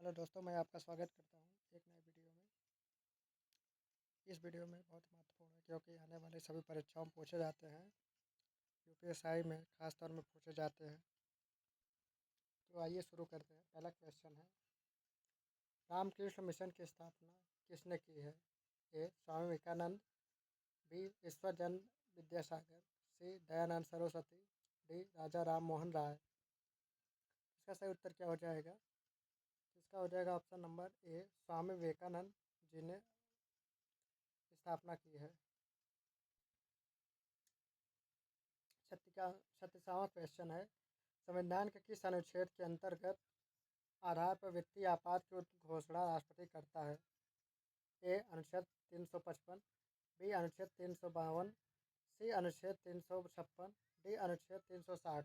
Hello दोस्तों, मैं आपका स्वागत करता हूँ एक नए वीडियो में। इस वीडियो में बहुत महत्वपूर्ण है क्योंकि आने वाली सभी परीक्षाओं में पूछे जाते हैं। यूपीएसआई में खास तौर में पूछे जाते हैं। तो आइए शुरू करते हैं। पहला क्वेश्चन है, रामकृष्ण मिशन की स्थापना किसने की है? ए. स्वामी विवेकानंद, बी. ईश्वरचंद विद्यासागर, सी. दयानंद सरस्वती, डी. राजा राम मोहन राय। इसका सही उत्तर क्या हो जाएगा? इसका हो जाएगा option number A, Swami Vivekananda ji ने स्थापना की है। 36वां क्वेश्चन है, संविधान के किस अनुच्छेद के अंतर्गत आधार पर वित्तीय आपात की घोषणा राष्ट्रपति करता है? ए. अनुच्छेद 355, बी. अनुच्छेद 352, सी. अनुच्छेद 356, डी. अनुच्छेद 360।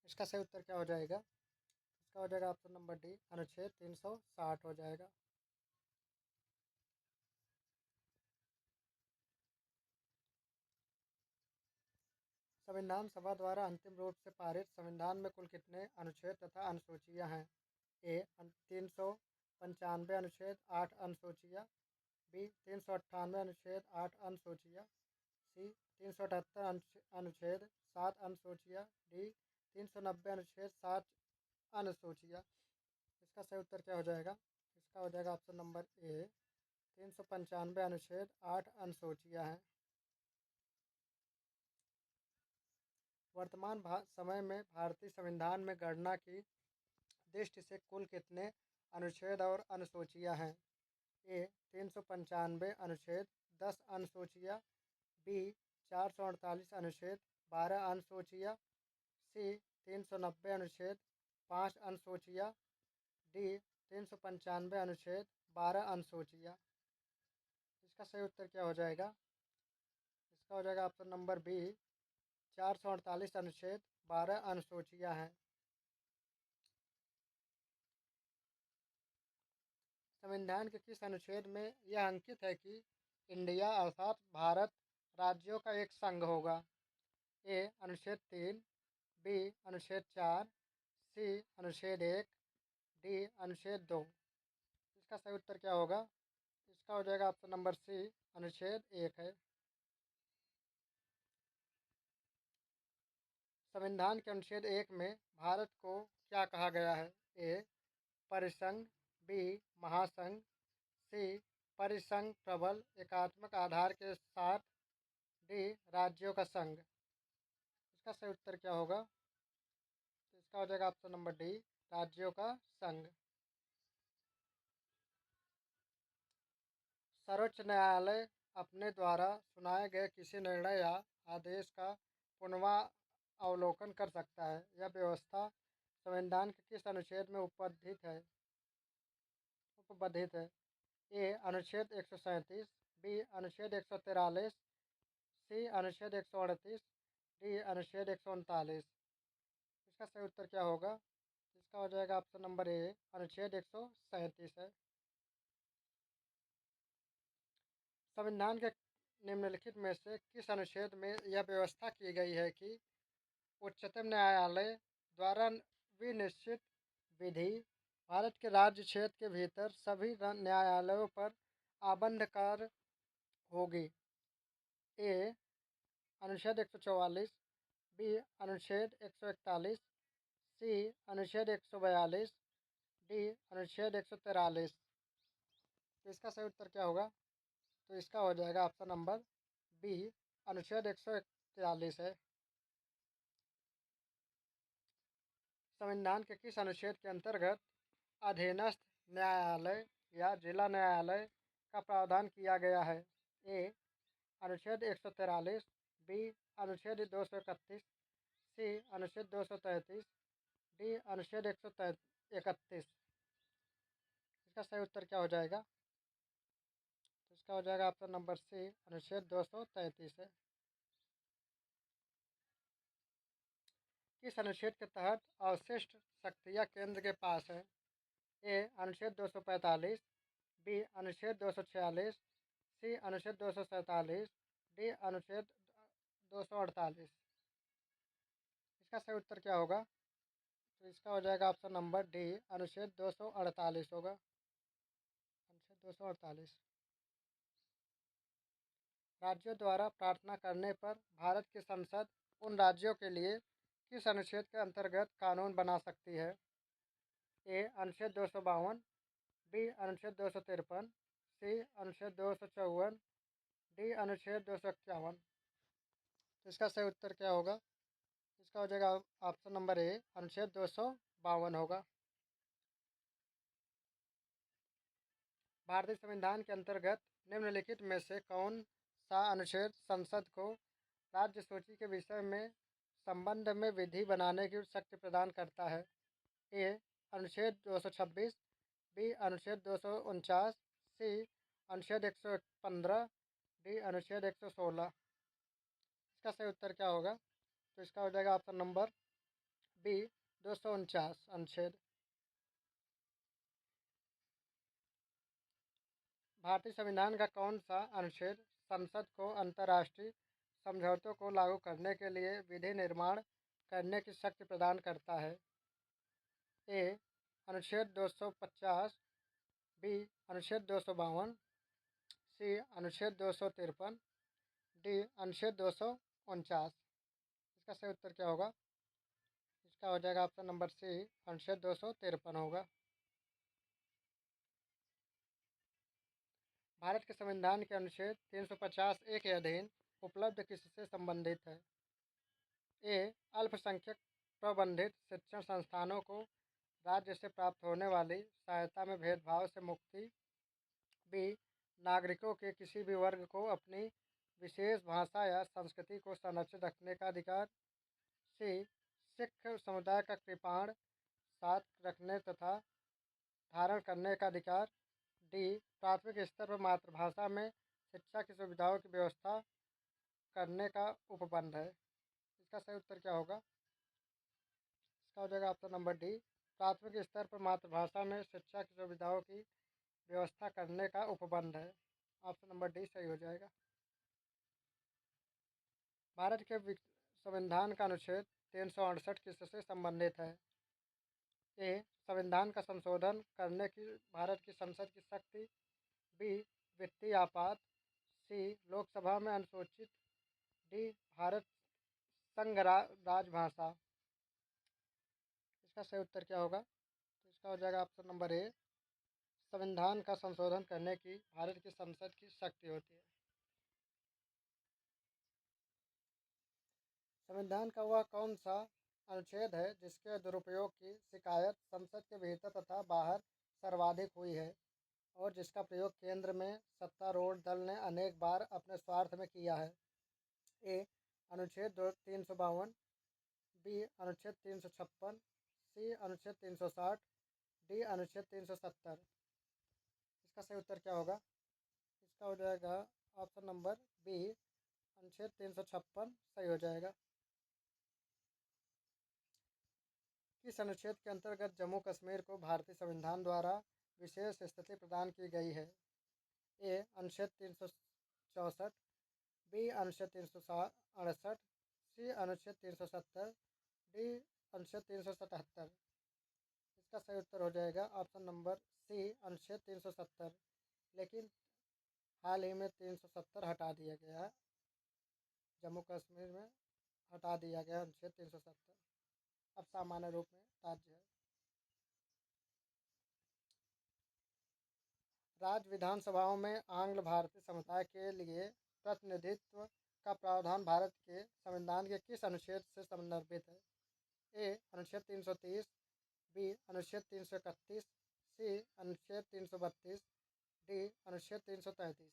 इसका सही उत्तर क्या हो जाएगा? इसका हो जाएगा ऑप्शन नंबर डी, अनुच्छेद 360 हो जाएगा। संविधान सभा द्वारा अंतिम रूप से पारित संविधान में कुल कितने अनुच्छेद तथा अनुसूचियां हैं? ए. 395 अनुच्छेद 8 अनुसूचियां, बी. 398 अनुच्छेद 8 अनुसूचियां, सी. 378 अनुच्छेद 7 अनुसूचियां, डी. 390 अनुच्छेद 7 अनुसूचियां। इसका सही उत्तर क्या हो जाएगा? इसका हो जाएगा ऑप्शन नंबर ए, 395 अनुच्छेद 8 अनुसूचियां हैं। वर्तमान समय में भारतीय संविधान में गणना की दृष्टि से कुल कितने अनुच्छेद और अनुसूचियां हैं? ए. 395 अनुच्छेद 10 अनुसूचियां, बी. 448 अनुच्छेद 12 अनुसूचियां, सी. 390 अनुच्छेद 5 अनुसूचियां, डी. 395 अनुच्छेद 12 अनुसूचियां। इसका सही उत्तर क्या हो जाएगा? इसका हो जाएगा ऑप्शन नंबर बी, 448 अनुच्छेद 12 अनुसूचियां हैं। संविधान के किस अनुच्छेद में यह अंकित है कि इंडिया अर्थात भारत राज्यों का एक संघ होगा? ए. अनुच्छेद 3, बी. अनुच्छेद 4, सी. अनुच्छेद 1, डी. अनुच्छेद 2। इसका सही उत्तर क्या होगा? इसका हो जाएगा ऑप्शन नंबर सी, अनुच्छेद 1 है। संविधान के अनुच्छेद 1 में भारत को क्या कहा गया है? ए. परिसंघ, बी. महासंघ, सी. परिसंघ प्रबल एकात्मक आधार के साथ, डी. राज्यों का संघ। इसका सही उत्तर क्या होगा? तो इसका हो जाएगा ऑप्शन नंबर डी, राज्यों का संघ। सर्वोच्च न्यायालय अपने द्वारा सुनाए गए किसी निर्णय या आदेश का पुनरावलोकन कर सकता है। यह व्यवस्था संविधान के किस अनुच्छेद में उपबद्धित है? ए. अनुच्छेद 137, बी. अनुच्छेद 143, सी. अनुच्छेद 138, डी. अनुच्छेद 139। इसका सही उत्तर क्या होगा? इसका हो जाएगा ऑप्शन नंबर ए, अनुच्छेद 137 है। संविधान के निम्नलिखित में से किस अनुच्छेद में यह व्यवस्था की गई है कि उच्चतम न्यायालय द्वारा विनिश्चित विधि भारत के राज्य क्षेत्र के भीतर सभी न्यायालयों पर आबंधकार होगी? ए. अनुच्छेद 144, बी. अनुच्छेद 141, सी. अनुच्छेद 142, डी. अनुच्छेद 143। तो इसका सही उत्तर क्या होगा? तो इसका हो जाएगा ऑप्शन नंबर बी, अनुच्छेद 141 है। संविधान के किस अनुच्छेद के अंतर्गत अधीनस्थ न्यायालय या जिला न्यायालय का प्रावधान किया गया है? ए. अनुच्छेद 143, बी. अनुच्छेद 231, सी. अनुच्छेद 233, डी. अनुच्छेद 131। इसका सही उत्तर क्या हो जाएगा? तो इसका हो जाएगा ऑप्शन नंबर सी, अनुच्छेद 233 है। किस अनुच्छेद के तहत अवशिष्ट शक्तियाँ केंद्र के पास है? ए. अनुच्छेद 245, बी. अनुच्छेद 246, सी. अनुच्छेद 247, डी. अनुच्छेद 248। इसका सही उत्तर क्या होगा? तो इसका हो जाएगा ऑप्शन नंबर डी, अनुच्छेद 248 होगा। अनुच्छेद 248। राज्यों द्वारा प्रार्थना करने पर भारत की संसद उन राज्यों के लिए किस अनुच्छेद के अंतर्गत कानून बना सकती है? ए अनुच्छेद 252, बी अनुच्छेद 253, सी अनुच्छेद 254, डी अनुच्छेद 251। तो इसका सही उत्तर क्या होगा? इसका हो जाएगा ऑप्शन नंबर ए, अनुच्छेद 252 होगा। भारतीय संविधान के अंतर्गत निम्नलिखित में से कौन सा अनुच्छेद संसद को राज्य सूची के विषय में संबंध में विधि बनाने की शक्ति प्रदान करता है? ए अनुच्छेद 226, बी अनुच्छेद 249, सी अनुच्छेद 115, डी अनुच्छेद 116। इसका सही उत्तर क्या होगा? तो इसका हो जाएगा ऑप्शन नंबर बी, 249 अनुच्छेद। भारतीय संविधान का कौन सा अनुच्छेद संसद को अंतर्राष्ट्रीय समझौतों को लागू करने के लिए विधि निर्माण करने की शक्ति प्रदान करता है? ए अनुच्छेद 250, बी अनुच्छेद 252, सी अनुच्छेद 253, डी अनुच्छेद 249। इसका सही उत्तर क्या होगा? इसका हो जाएगा ऑप्शन नंबर सी, अनुच्छेद 253 होगा। भारत के संविधान के अनुच्छेद 350 ए के अधीन उपलब्ध किससे संबंधित है? ए अल्पसंख्यक प्रबंधित शिक्षण संस्थानों को राज्य से प्राप्त होने वाली सहायता में भेदभाव से मुक्ति, बी नागरिकों के किसी भी वर्ग को अपनी विशेष भाषा या संस्कृति को संरक्षित रखने का अधिकार, सी सिख समुदाय का कृपाण साथ रखने तथा धारण करने का अधिकार, डी प्राथमिक स्तर पर मातृभाषा में शिक्षा की सुविधाओं की व्यवस्था करने का उपबंध है। इसका सही उत्तर क्या होगा? इसका हो जाएगा ऑप्शन नंबर डी, प्राथमिक स्तर पर मातृभाषा में शिक्षा की सुविधाओं की व्यवस्था करने का उपबंध है। ऑप्शन नंबर डी सही हो जाएगा। भारत के संविधान का अनुच्छेद 368 किससे संबंधित है? ए संविधान का संशोधन करने की भारत की संसद की शक्ति, बी वित्तीय आपात, सी लोकसभा में अनुसूचित, डी भारत संघ राजभाषा। इसका सही उत्तर क्या होगा? तो इसका हो जाएगा ऑप्शन नंबर ए, संविधान का संशोधन करने की भारत की संसद की शक्ति होती है। संविधान का वह कौन सा अनुच्छेद है जिसके दुरुपयोग की शिकायत संसद के भीतर तथा बाहर सर्वाधिक हुई है और जिसका प्रयोग केंद्र में सत्तारूढ़ दल ने अनेक बार अपने स्वार्थ में किया है? ए अनुच्छेद 352, बी अनुच्छेद 356, सी अनुच्छेद 360, डी अनुच्छेद 370। इसका सही उत्तर क्या होगा? इसका हो जाएगा ऑप्शन नंबर बी, अनुच्छेद 356 सही हो जाएगा। किस अनुच्छेद के अंतर्गत जम्मू कश्मीर को भारतीय संविधान द्वारा विशेष स्थिति प्रदान की गई है? ए अनुच्छेद 364, बी अनुच्छेद 368, सी अनुच्छेद 370, डी अनुच्छेद 377। इसका सही उत्तर हो जाएगा ऑप्शन नंबर सी, अनुच्छेद 370। लेकिन हाल ही में 370 हटा दिया गया है, जम्मू कश्मीर में हटा दिया गया अनुच्छेद 370, अब सामान्य रूप में राज्य है। राज्य विधानसभाओं में आंग्ल भारतीय समुदाय के लिए प्रतिनिधित्व का प्रावधान भारत के संविधान के किस अनुच्छेद से संदर्भित है? ए अनुच्छेद 330, बी अनुच्छेद 331, सी अनुच्छेद 332, डी अनुच्छेद 333।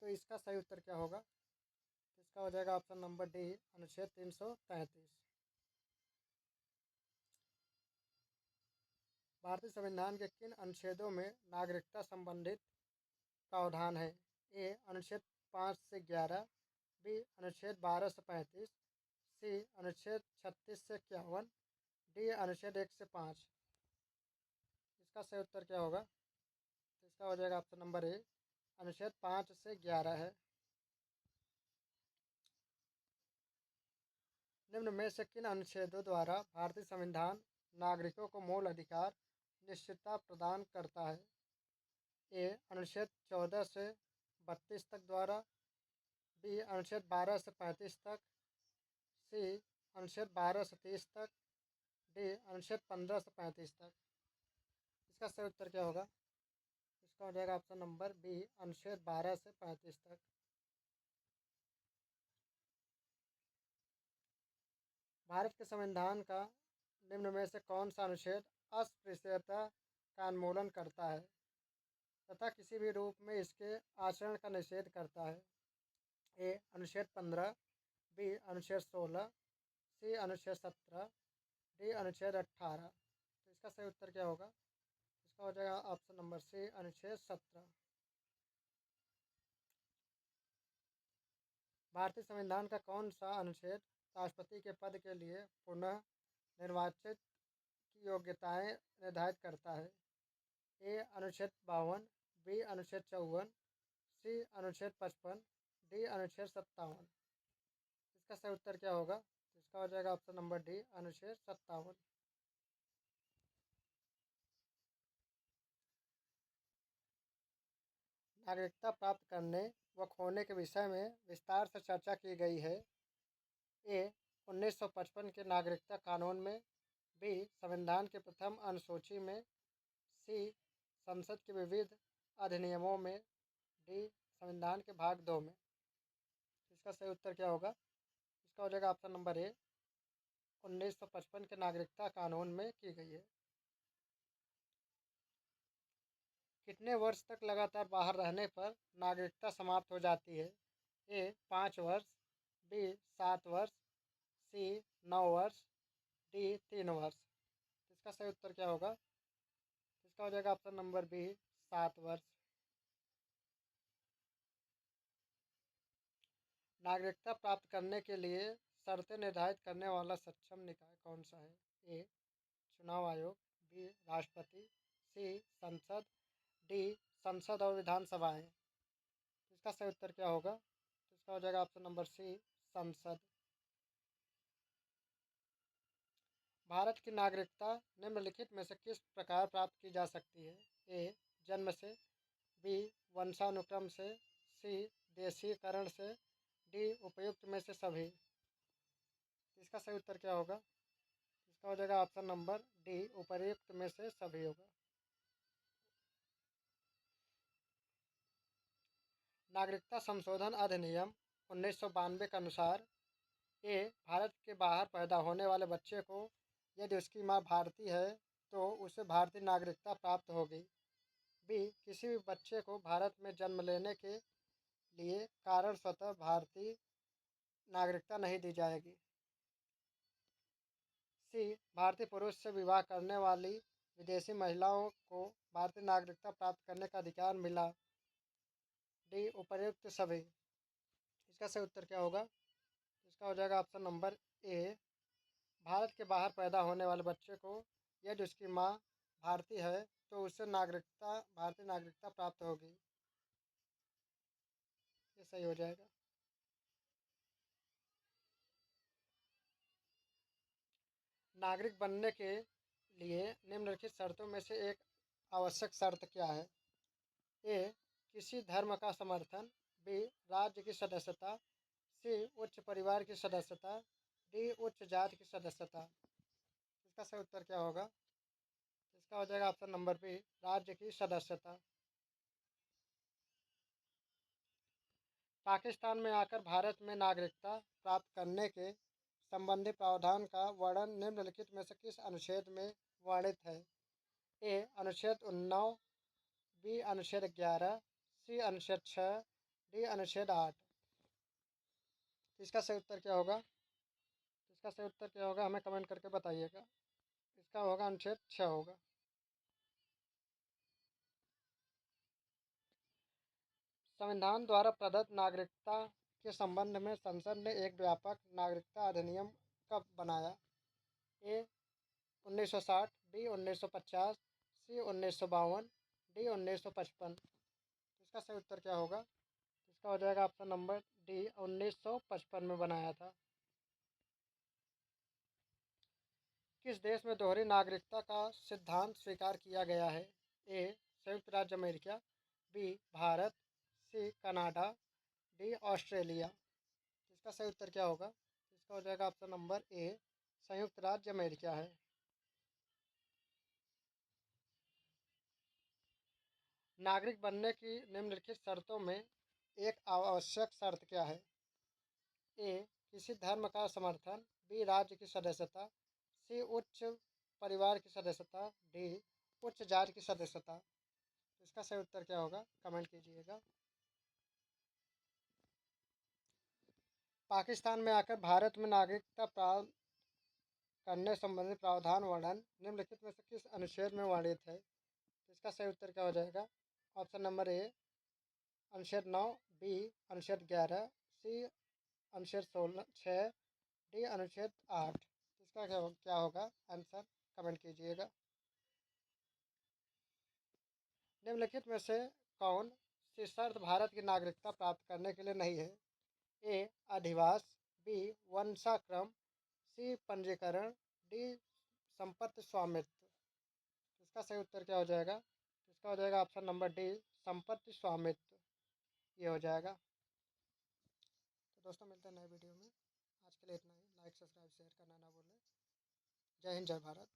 तो इसका सही उत्तर क्या होगा? तो इसका हो जाएगा ऑप्शन नंबर डी, अनुच्छेद 333। भारतीय संविधान के किन अनुच्छेदों में नागरिकता संबंधित प्रावधान है? ए अनुच्छेद 5 से 11, बी अनुच्छेद 12 से 35, सी अनुच्छेद 36 से 51, डी अनुच्छेद 1 से 5। इसका सही उत्तर क्या होगा? तो इसका हो जाएगा ऑप्शन नंबर ए, अनुच्छेद 5 से 11 है। निम्न में से किन अनुच्छेदों द्वारा भारतीय संविधान नागरिकों को मूल अधिकार निश्चितता प्रदान करता है। ए अनुच्छेद 14 से 32 तक द्वारा, बी अनुच्छेद 12 से 35 तक, सी अनुच्छेद 12 से 30 तक, डी अनुच्छेद 15 से 35 तक। इसका सही उत्तर क्या होगा? इसका हो जाएगा ऑप्शन नंबर बी अनुच्छेद 12 से 35 तक। भारत के संविधान का निम्न में से कौन सा अनुच्छेद अस्पृश्यता का उन्मूलन करता है तथा किसी भी रूप में इसके आचरण का निषेध करता है? ए अनुच्छेद 15, बी अनुच्छेद 16, सी अनुच्छेद 17, डी अनुच्छेद 18। तो इसका सही उत्तर क्या होगा? इसका हो जाएगा ऑप्शन नंबर सी अनुच्छेद 17। भारतीय संविधान का कौन सा अनुच्छेद राष्ट्रपति के पद के लिए पुनः निर्वाचित की योग्यताएं निर्धारित करता है? ए अनुच्छेद 52, बी अनुच्छेद 54, सी अनुच्छेद 55, डी अनुच्छेद 57। इसका सही उत्तर क्या होगा? इसका हो जाएगा ऑप्शन नंबर डी अनुच्छेद 57। नागरिकता प्राप्त करने व खोने के विषय में विस्तार से चर्चा की गई है। ए 1955 के नागरिकता कानून में, बी संविधान के प्रथम अनुसूची में, सी संसद के विविध अधिनियमों में, डी संविधान के भाग 2 में। इसका सही उत्तर क्या होगा? इसका हो जाएगा ऑप्शन नंबर ए 1955 के नागरिकता कानून में की गई है। कितने वर्ष तक लगातार बाहर रहने पर नागरिकता समाप्त हो जाती है? ए 5 वर्ष, बी 7 वर्ष, सी 9 वर्ष, डी 3 वर्ष। इसका सही उत्तर क्या होगा? इसका हो जाएगा ऑप्शन नंबर बी 7 वर्ष। नागरिकता प्राप्त करने के लिए शर्तें निर्धारित करने वाला सक्षम निकाय कौन सा है? ए चुनाव आयोग, बी राष्ट्रपति, सी संसद, डी संसद और विधानसभाएं। इसका सही उत्तर क्या होगा? इसका हो जाएगा ऑप्शन नंबर सी संसद। भारत की नागरिकता निम्नलिखित में से किस प्रकार प्राप्त की जा सकती है? ए जन्म से, बी वंशानुक्रम से, सी देशीकरण से, डी उपयुक्त में से सभी। इसका सही उत्तर क्या होगा? इसका हो जाएगा ऑप्शन नंबर डी उपयुक्त में से सभी होगा। नागरिकता संशोधन अधिनियम 1992 के अनुसार ए भारत के बाहर पैदा होने वाले बच्चे को यदि उसकी माँ भारतीय है तो उसे भारतीय नागरिकता प्राप्त होगी। बी किसी भी बच्चे को भारत में जन्म लेने के लिए कारण स्वतः भारतीय नागरिकता नहीं दी जाएगी। सी भारतीय पुरुष से विवाह करने वाली विदेशी महिलाओं को भारतीय नागरिकता प्राप्त करने का अधिकार मिला। डी उपर्युक्त सभी। इसका सही उत्तर क्या होगा? इसका हो जाएगा ऑप्शन नंबर ए भारत के बाहर पैदा होने वाले बच्चे को यदि उसकी माँ भारतीय है तो उसे भारतीय नागरिकता प्राप्त होगी। ये सही हो जाएगा। नागरिक बनने के लिए निम्नलिखित शर्तों में से एक आवश्यक शर्त क्या है? ए किसी धर्म का समर्थन, बी राज्य की सदस्यता, सी उच्च परिवार की सदस्यता, डी उच्च जाति की सदस्यता। इसका सही उत्तर क्या होगा? इसका हो जाएगा ऑप्शन नंबर बी राज्य की सदस्यता। पाकिस्तान में आकर भारत में नागरिकता प्राप्त करने के संबंधी प्रावधान का वर्णन निम्नलिखित में से किस अनुच्छेद में वर्णित है? ए अनुच्छेद 19, बी अनुच्छेद 11, सी अनुच्छेद 6, डी अनुच्छेद 8। इसका सही उत्तर क्या होगा? इसका सही उत्तर क्या होगा हमें कमेंट करके बताइएगा। इसका होगा अनुच्छेद 6 होगा। संविधान द्वारा प्रदत्त नागरिकता के संबंध में संसद ने एक व्यापक नागरिकता अधिनियम कब बनाया? ए 1960, बी 1950, सी 1952, डी 1955। इसका सही उत्तर क्या होगा? इसका हो जाएगा ऑप्शन नंबर डी 1955 में बनाया था। किस देश में दोहरी नागरिकता का सिद्धांत स्वीकार किया गया है? ए संयुक्त राज्य America, B Bharat, C Canada, D Australia. इसका सही उत्तर क्या होगा? इसका हो जाएगा ऑप्शन नंबर ए संयुक्त राज्य अमेरिका है। नागरिक बनने की निम्नलिखित शर्तों में एक आवश्यक शर्त क्या है? ए किसी धर्म का समर्थन, बी राज्य की सदस्यता, सी उच्च परिवार की सदस्यता, डी उच्च जाति की सदस्यता। इसका सही उत्तर क्या होगा? कमेंट कीजिएगा। पाकिस्तान में आकर भारत में नागरिकता प्राप्त करने संबंधी प्रावधान वर्णन निम्नलिखित में से किस अनुच्छेद में वर्णित है? इसका सही उत्तर क्या हो जाएगा? ऑप्शन नंबर ए अनुच्छेद 9, बी अनुच्छेद 11, सी अनुच्छेद 6, डी अनुच्छेद 8। इसका क्या होगा आंसर? कमेंट कीजिएगा। निम्नलिखित में से कौन सी शर्त भारत की नागरिकता प्राप्त करने के लिए नहीं है? ए अधिवास, बी वंशाक्रम, सी पंजीकरण, डी संपत्ति स्वामित्व। इसका सही उत्तर क्या हो जाएगा? इसका हो जाएगा ऑप्शन नंबर डी संपत्ति स्वामित्व। ये हो जाएगा। तो दोस्तों मिलते हैं नए वीडियो में। आज के लिए इतना ही। लाइक सब्सक्राइब शेयर करना ना भूलें। जय हिंद जय भारत।